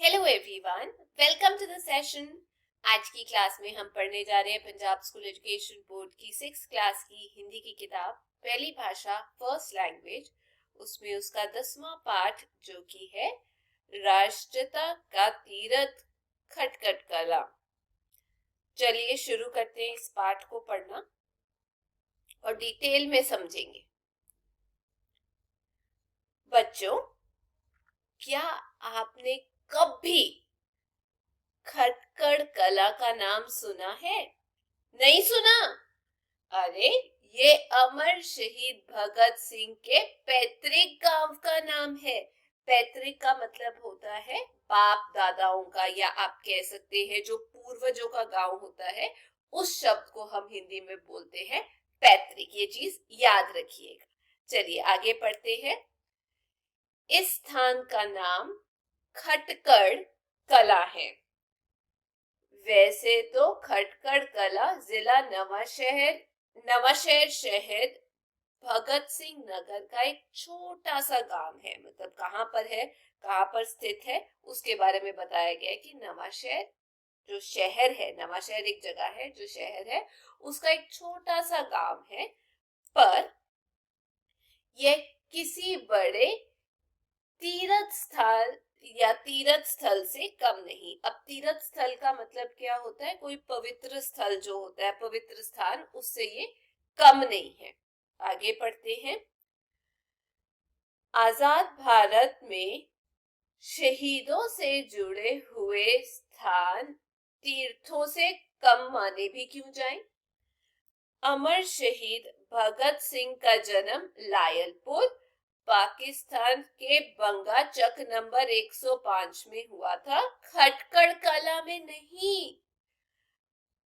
Hello everyone, welcome to the session. आज की class में हम पढ़ने जा रहे हैं पंजाब स्कूल एजुकेशन बोर्ड की 6th क्लास की हिंदी की किताब पहली भाषा फर्स्ट लैंग्वेज। उसमें उसका 10वां पाठ जो कि है राष्ट्रता का तीरथ खटखट कला। चलिए शुरू करते हैं इस पाठ को पढ़ना और डिटेल में समझेंगे। बच्चों, क्या आपने कभी खटखड़ कला का नाम सुना है? नहीं सुना? अरे, ये अमर शहीद भगत सिंह के पैतृक गांव का नाम है। पैतृक का मतलब होता है बाप दादाओं का, या आप कह सकते हैं जो पूर्वजों का गांव होता है, उस शब्द को हम हिंदी में बोलते हैं पैतृक। ये चीज याद रखिएगा। चलिए आगे पढ़ते हैं। इस स्थान का नाम खटकड़ कला है। वैसे तो खटखड़ कला जिला नवाशहर शहर भगत सिंह नगर का एक छोटा सा गांव है। मतलब कहाँ पर है, कहाँ पर स्थित है, उसके बारे में बताया गया है कि नवाशहर जो शहर है, नवाशहर एक जगह है, जो शहर है उसका एक छोटा सा गांव है। पर यह किसी बड़े तीर्थ स्थल या तीर्थ स्थल से कम नहीं। अब तीर्थ स्थल का मतलब क्या होता है? कोई पवित्र स्थल जो होता है, पवित्र स्थान, उससे ये कम नहीं है। आगे पढ़ते हैं। आजाद भारत में शहीदों से जुड़े हुए स्थान तीर्थों से कम माने भी क्यों जाएं? अमर शहीद भगत सिंह का जन्म लायलपुर, पाकिस्तान के बंगा चक नंबर 105 में हुआ था, खटकड़ कला में नहीं।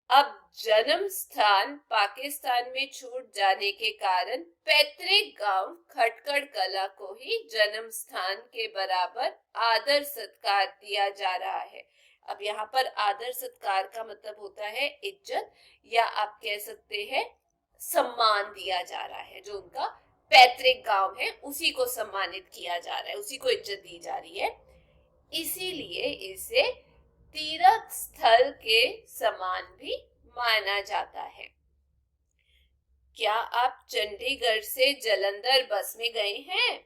अब जन्म स्थान पाकिस्तान में छूट जाने के कारण पैतृक गांव खटकड़ कला को ही जन्म स्थान के बराबर आदर सत्कार दिया जा रहा है। अब यहाँ पर आदर सत्कार का मतलब होता है इज्जत, या आप कह सकते हैं सम्मान दिया जा रहा है। जो उनका पैतृक गांव है उसी को सम्मानित किया जा रहा है, उसी को इज्जत दी जा रही है। इसीलिए इसे तीर्थ स्थल के समान भी माना जाता है। क्या आप चंडीगढ़ से जालंधर बस में गए हैं?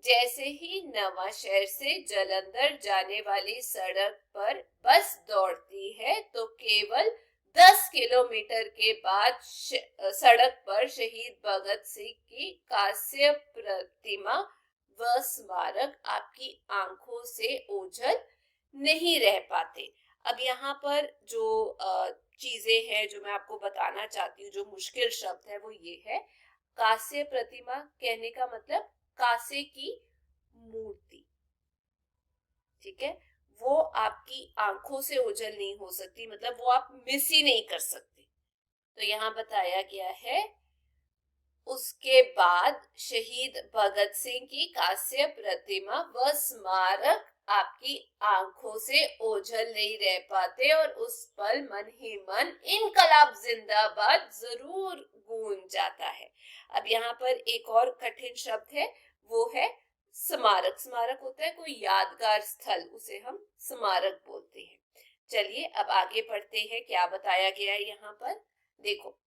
जैसे ही नवाशहर से जालंधर जाने वाली सड़क पर बस दौड़ती है तो केवल 10 किलोमीटर के बाद सड़क पर शहीद भगत सिंह की कांस्य प्रतिमा व स्मारक आपकी आंखों से ओझल नहीं रह पाते। अब यहाँ पर जो चीजें हैं जो मैं आपको बताना चाहती हूँ, जो मुश्किल शब्द है वो ये है। कांस्य प्रतिमा कहने का मतलब कांसे की मूर्ति, ठीक है? वो आपकी आंखों से ओझल नहीं हो सकती, मतलब वो आप मिस ही नहीं कर सकते। तो यहाँ बताया गया है उसके बाद शहीद भगत सिंह की कांस्य प्रतिमा व स्मारक आपकी आंखों से ओझल नहीं रह पाते और उस पल मन ही मन इनकलाब जिंदाबाद जरूर गूंज जाता है। अब यहाँ पर एक और कठिन शब्द है, वो है स्मारक। स्मारक होता है कोई यादगार स्थल, उसे हम स्मारक बोलते हैं। चलिए अब आगे पढ़ते हैं, क्या बताया गया है यहाँ पर। देखो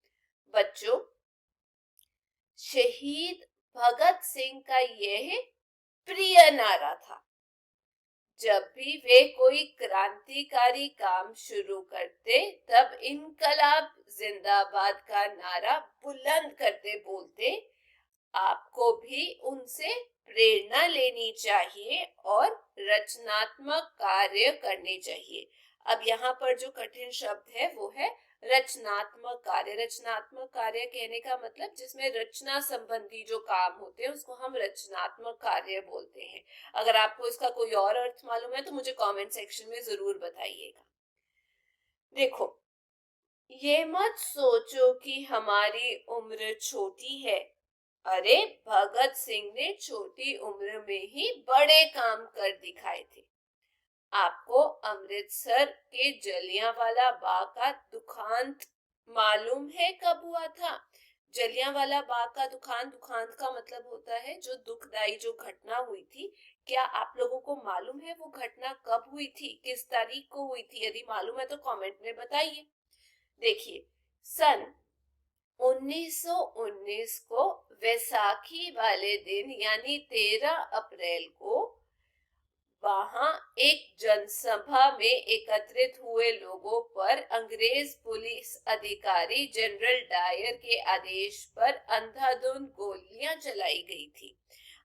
बच्चों, शहीद भगत सिंह का यह प्रिय नारा था। जब भी वे कोई क्रांतिकारी काम शुरू करते तब इनकलाब जिंदाबाद का नारा बुलंद करते बोलते। आपको भी उनसे प्रेरणा लेनी चाहिए और रचनात्मक कार्य करने चाहिए। अब यहाँ पर जो कठिन शब्द है वो है रचनात्मक कार्य। रचनात्मक कार्य कहने का मतलब जिसमें रचना संबंधी जो काम होते हैं उसको हम रचनात्मक कार्य बोलते हैं। अगर आपको इसका कोई और अर्थ मालूम है तो मुझे कमेंट सेक्शन में जरूर बताइएगा। देखो, ये मत सोचो कि हमारी उम्र छोटी है। अरे, भगत सिंह ने छोटी उम्र में ही बड़े काम कर दिखाए थे। आपको अमृतसर के जलियांवाला बाग का दुखांत मालूम है कब हुआ था? जलियांवाला बाग का दुखांत, दुखांत का मतलब होता है जो दुखदाई जो घटना हुई थी, क्या आप लोगों को मालूम है वो घटना कब हुई थी, किस तारीख को हुई थी? यदि मालूम है तो कमेंट में बताइए। देखिए, सन 1919 को वैसाखी वाले दिन यानी 13 अप्रैल को वहां एक जनसभा में एकत्रित हुए लोगों पर अंग्रेज पुलिस अधिकारी जनरल डायर के आदेश पर अंधाधुंध गोलियां चलाई गई थी।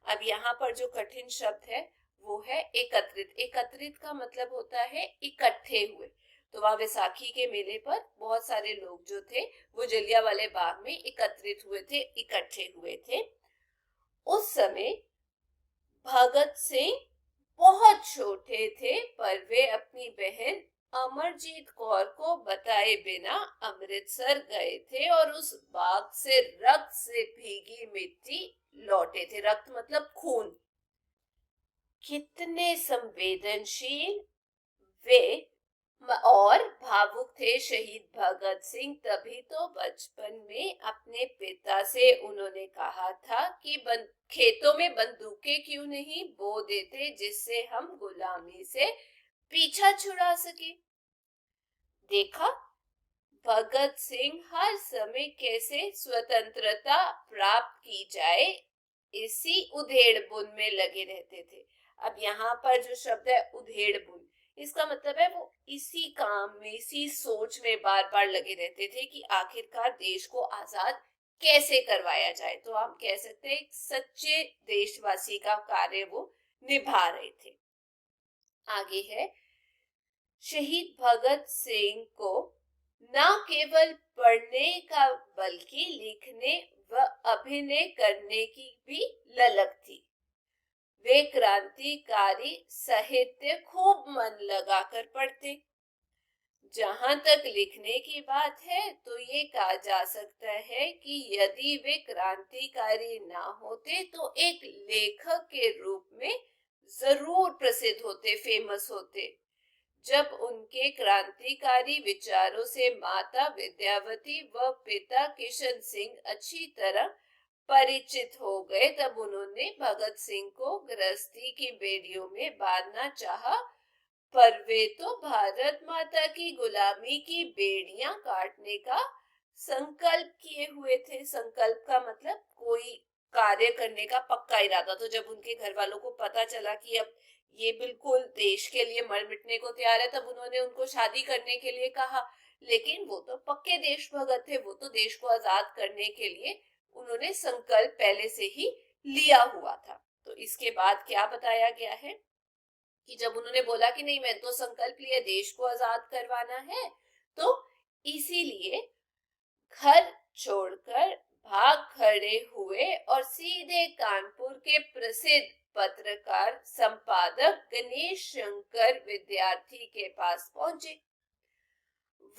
अब यहाँ पर जो कठिन शब्द है वो है एकत्रित। एकत्रित का मतलब होता है इकट्ठे हुए। तो वहां वैसाखी के मेले पर बहुत सारे लोग जो थे वो जलियांवाले बाग में एकत्रित हुए थे, इकट्ठे हुए थे। उस समय भगत सिंह बहुत छोटे थे, पर वे अपनी बहन अमरजीत कौर को बताए बिना अमृतसर गए थे और उस बाग से रक्त से भीगी मिट्टी लौटे थे। रक्त मतलब खून। कितने संवेदनशील वे और भावुक थे शहीद भगत सिंह। तभी तो बचपन में अपने पिता से उन्होंने कहा था कि खेतों में बंदूकें क्यों नहीं बो देते जिससे हम गुलामी से पीछा छुड़ा सके। देखा भगत सिंह हर समय कैसे स्वतंत्रता प्राप्त की जाए इसी उधेड़-बुन में लगे रहते थे। अब यहाँ पर जो शब्द है उधेड़-बुन, इसका मतलब है वो इसी काम में, इसी सोच में बार बार लगे रहते थे कि आखिरकार देश को आजाद कैसे करवाया जाए। तो हम कह सकते हैं एक सच्चे देशवासी का कार्य वो निभा रहे थे। आगे है, शहीद भगत सिंह को न केवल पढ़ने का बल्कि लिखने व अभिनय करने की भी ललक थी। वे क्रांतिकारी साहित्य खूब मन लगाकर पढ़ते। जहां तक लिखने की बात है तो ये कहा जा सकता है कि यदि वे क्रांतिकारी ना होते तो एक लेखक के रूप में जरूर प्रसिद्ध होते, फेमस होते। जब उनके क्रांतिकारी विचारों से माता विद्यावती व पिता किशन सिंह अच्छी तरह परिचित हो गए, तब उन्होंने भगत सिंह को गृहस्थी की बेड़ियों में बांधना चाहा, पर वे तो भारत माता की गुलामी की बेड़ियां काटने का संकल्प किए हुए थे। संकल्प का मतलब कोई कार्य करने का पक्का इरादा। तो जब उनके घर वालों को पता चला कि अब ये बिल्कुल देश के लिए मर मिटने को तैयार है, तब उन्होंने उनको शादी करने के लिए कहा। लेकिन वो तो पक्के देशभक्त थे, वो तो देश को आजाद करने के लिए उन्होंने संकल्प पहले से ही लिया हुआ था। तो इसके बाद क्या बताया गया है कि जब उन्होंने बोला कि नहीं, मैं तो संकल्प लिया देश को आजाद करवाना है, तो इसीलिए घर छोड़कर भाग खड़े हुए और सीधे कानपुर के प्रसिद्ध पत्रकार संपादक गणेश शंकर विद्यार्थी के पास पहुंचे।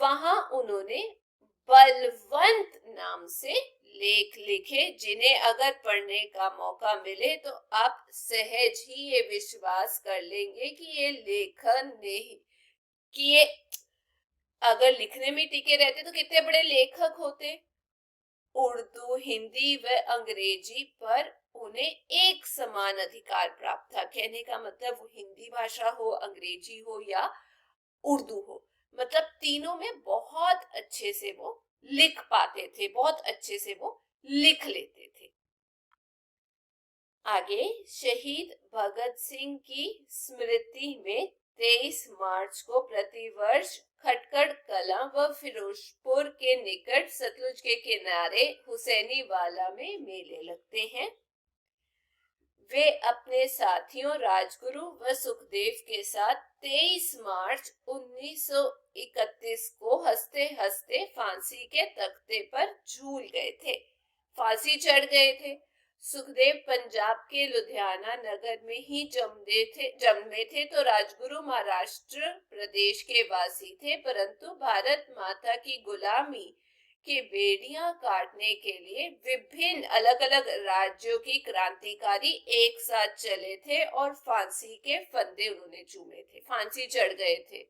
वहां उन्होंने बलवंत नाम से लेख लिखे, जिन्हें अगर पढ़ने का मौका मिले तो आप सहज ही ये विश्वास कर लेंगे कि ये लेखन नहीं, कि ये अगर लिखने में टिके रहते तो कितने बड़े लेखक होते। उर्दू, हिंदी व अंग्रेजी पर उन्हें एक समान अधिकार प्राप्त था। कहने का मतलब वो हिंदी भाषा हो, अंग्रेजी हो या उर्दू हो, मतलब तीनों में बहुत अच्छे से वो लिख पाते थे, बहुत अच्छे से वो लिख लेते थे। आगे, शहीद भगत सिंह की स्मृति में 23 मार्च को प्रतिवर्ष खटकड़ कला व फिरोजपुर के निकट सतलुज के किनारे हुसैनी वाला में मेले लगते हैं। वे अपने साथियों राजगुरु व सुखदेव के साथ 23 मार्च 1931 को हंसते हंसते फांसी के तख्ते पर झूल गए थे, फांसी चढ़ गए थे। सुखदेव पंजाब के लुधियाना नगर में ही जन्मे थे तो राजगुरु महाराष्ट्र प्रदेश के वासी थे, परंतु भारत माता की गुलामी की बेड़ियां काटने के लिए विभिन्न अलग अलग राज्यों की क्रांतिकारी एक साथ चले थे और फांसी के फंदे उन्होंने चूमे थे, फांसी चढ़ गए थे।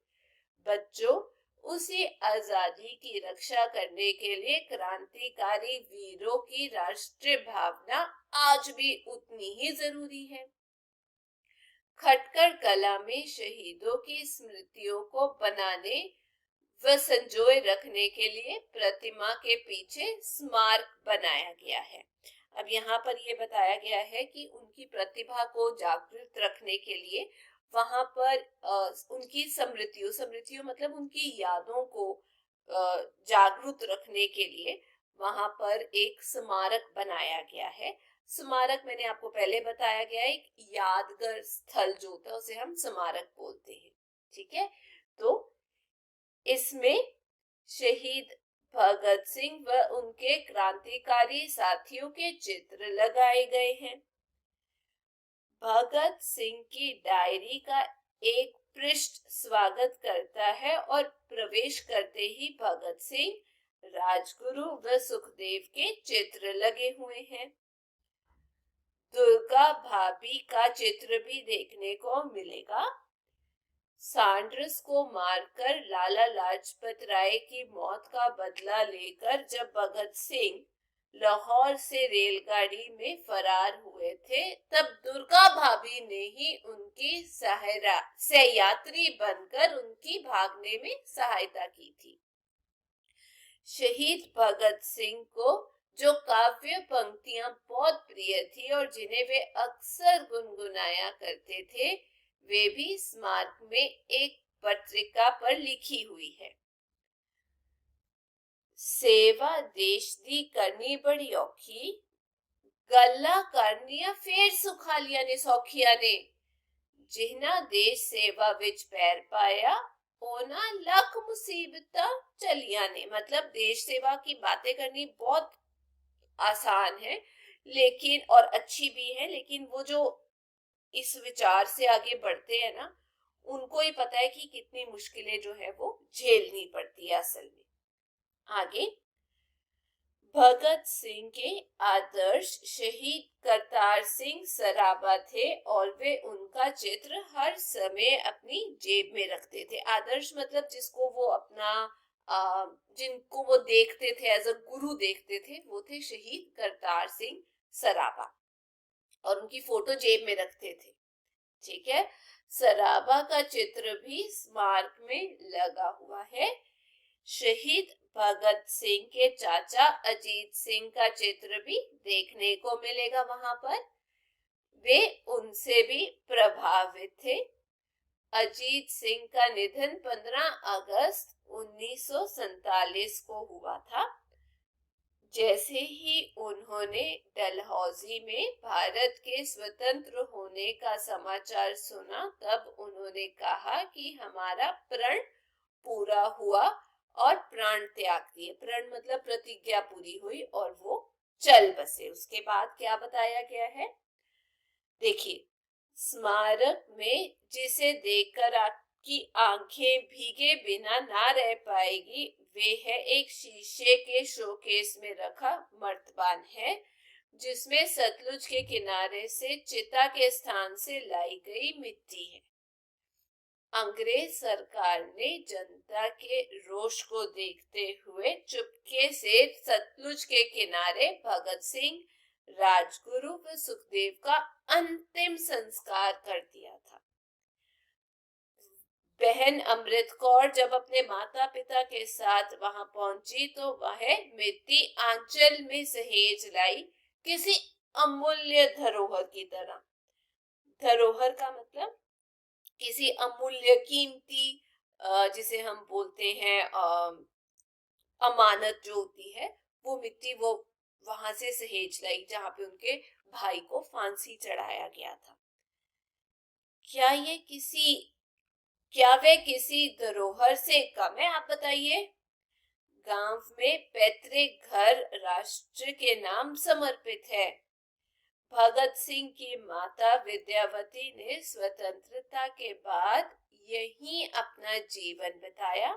बच्चों, उसी आजादी की रक्षा करने के लिए क्रांतिकारी वीरों की राष्ट्रीय भावना आज भी उतनी ही जरूरी है। खटकर कला में शहीदों की स्मृतियों को बनाने व संजोए रखने के लिए प्रतिमा के पीछे स्मारक बनाया गया है। अब यहाँ पर यह बताया गया है कि उनकी प्रतिभा को जागृत रखने के लिए वहां पर उनकी स्मृतियों मतलब उनकी यादों को जागरूक रखने के लिए वहां पर एक स्मारक बनाया गया है। स्मारक मैंने आपको पहले बताया गया है, एक यादगार स्थल जो होता है उसे हम स्मारक बोलते हैं। ठीक है, तो इसमें शहीद भगत सिंह व उनके क्रांतिकारी साथियों के चित्र लगाए गए हैं। भगत सिंह की डायरी का एक पृष्ठ स्वागत करता है और प्रवेश करते ही भगत सिंह, राजगुरु व सुखदेव के चित्र लगे हुए हैं। दुर्गा भाभी का चित्र भी देखने को मिलेगा। सांड्रस को मारकर लाला लाजपत राय की मौत का बदला लेकर जब भगत सिंह लाहौर से रेलगाड़ी में फरार हुए थे, तब दुर्गा भाभी ने ही उनकी सहयात्री बनकर उनकी भागने में सहायता की थी। शहीद भगत सिंह को जो काव्य पंक्तियां बहुत प्रिय थी और जिन्हें वे अक्सर गुनगुनाया करते थे, वे भी स्मारक में एक पत्रिका पर लिखी हुई है। सेवा देश दी करनी बड़ी औखी, गल्ला करनिया फेर सुखा लिया ने सौखिया ने, जिन्ना देश सेवा विच पैर पाया ओना लख मुसीबत चलिया ने। मतलब देश सेवा की बातें करनी बहुत आसान है लेकिन और अच्छी भी है, लेकिन वो जो इस विचार से आगे बढ़ते हैं ना, उनको ही पता है कि कितनी मुश्किलें जो है वो झेलनी पड़ती है असल में। आगे, भगत सिंह के आदर्श शहीद करतार सिंह सराबा थे और वे उनका चित्र हर समय अपनी जेब में रखते थे। आदर्श मतलब जिसको वो अपना जिनको वो देखते थे, एज अ गुरु देखते थे, वो थे शहीद करतार सिंह सराबा और उनकी फोटो जेब में रखते थे। ठीक है, सराबा का चित्र भी स्मारक में लगा हुआ है। शहीद भगत सिंह के चाचा अजीत सिंह का चित्र भी देखने को मिलेगा वहां पर। वे उनसे भी प्रभावित थे। अजीत सिंह का निधन 15 अगस्त 1947 को हुआ था। जैसे ही उन्होंने डलहौजी में भारत के स्वतंत्र होने का समाचार सुना, तब उन्होंने कहा कि हमारा प्रण पूरा हुआ और प्राण त्याग दिए। प्रण मतलब प्रतिज्ञा पूरी हुई और वो चल बसे। उसके बाद क्या बताया गया है, देखिए, स्मारक में जिसे देखकर आपकी आंखें भीगे बिना ना रह पाएगी, वे है एक शीशे के शोकेस में रखा मर्तबान है, जिसमें सतलुज के किनारे से चिता के स्थान से लाई गई मिट्टी है। अंग्रेज सरकार ने जनता के रोष को देखते हुए चुपके से सतलुज के किनारे भगत सिंह, राजगुरु व सुखदेव का अंतिम संस्कार कर दिया था। बहन अमृत कौर जब अपने माता पिता के साथ वहां पहुंची तो वह मिट्टी आंचल में सहेज लाई, किसी अमूल्य धरोहर की तरह। धरोहर का मतलब किसी अमूल्य कीमती, जिसे हम बोलते हैं अमानत जो होती है, वो मिट्टी वो वहां से सहेज लाई जहां पे उनके भाई को फांसी चढ़ाया गया था। क्या वे किसी धरोहर से कम है, आप बताइए। गांव में पैतृक घर राष्ट्र के नाम समर्पित है। भगत सिंह की माता विद्यावती ने स्वतंत्रता के बाद यहीं अपना जीवन बिताया।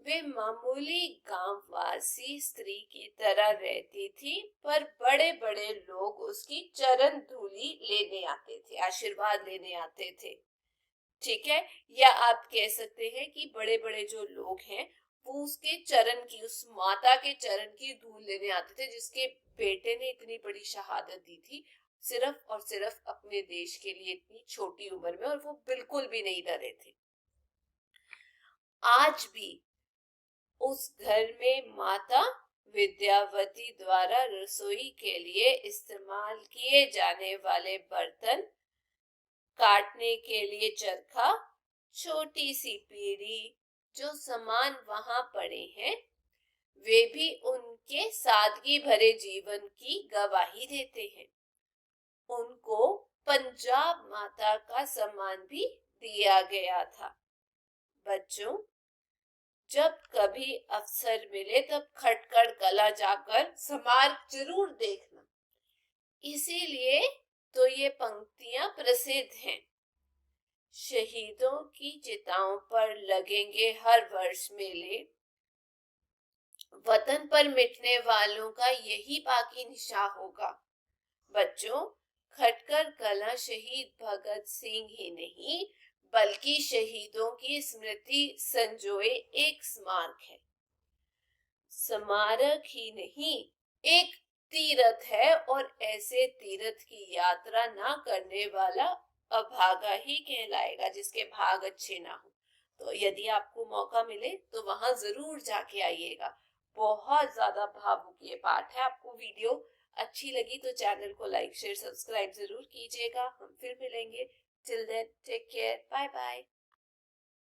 वे मामूली गांववासी स्त्री की तरह रहती थी, पर बड़े बड़े लोग उसकी चरण धूली लेने आते थे, आशीर्वाद लेने आते थे। ठीक है, या आप कह सकते हैं कि बड़े बड़े जो लोग हैं वो उसके चरण की, उस माता के चरण की धूल लेने आते थे जिसके बेटे ने इतनी बड़ी शहादत दी थी। सिर्फ और सिर्फ अपने देश के लिए इतनी छोटी उम्र में, और वो बिल्कुल भी नहीं डरे थे। आज भी उस घर में माता विद्यावती द्वारा रसोई के लिए इस्तेमाल किए जाने वाले बर्तन, काटने के लिए चरखा, छोटी सी पीढ़ी, जो सामान वहां पड़े हैं, वे भी उनके सादगी भरे जीवन की गवाही देते हैं। उनको पंजाब माता का सम्मान भी दिया गया था। बच्चों, जब कभी अवसर मिले तब खटखड़ कला जाकर स्मारक जरूर देखना। इसीलिए तो ये पंक्तियां प्रसिद्ध हैं। शहीदों की चिताओं पर लगेंगे हर वर्ष मेले, वतन पर मिटने वालों का यही बाकी निशा होगा। बच्चों, खटकर कला शहीद भगत सिंह ही नहीं बल्कि शहीदों की स्मृति संजोए एक स्मारक है। स्मारक ही नहीं, एक तीर्थ है, और ऐसे तीर्थ की यात्रा ना करने वाला अभागा ही कहलाएगा, जिसके भाग अच्छे ना हो। तो यदि आपको मौका मिले तो वहां जरूर जाके आइएगा। बहुत ज्यादा भावुक ये पाठ है। आपको वीडियो अच्छी लगी तो चैनल को लाइक शेयर सब्सक्राइब जरूर कीजिएगा। हम फिर मिलेंगे। Till then take care, bye bye.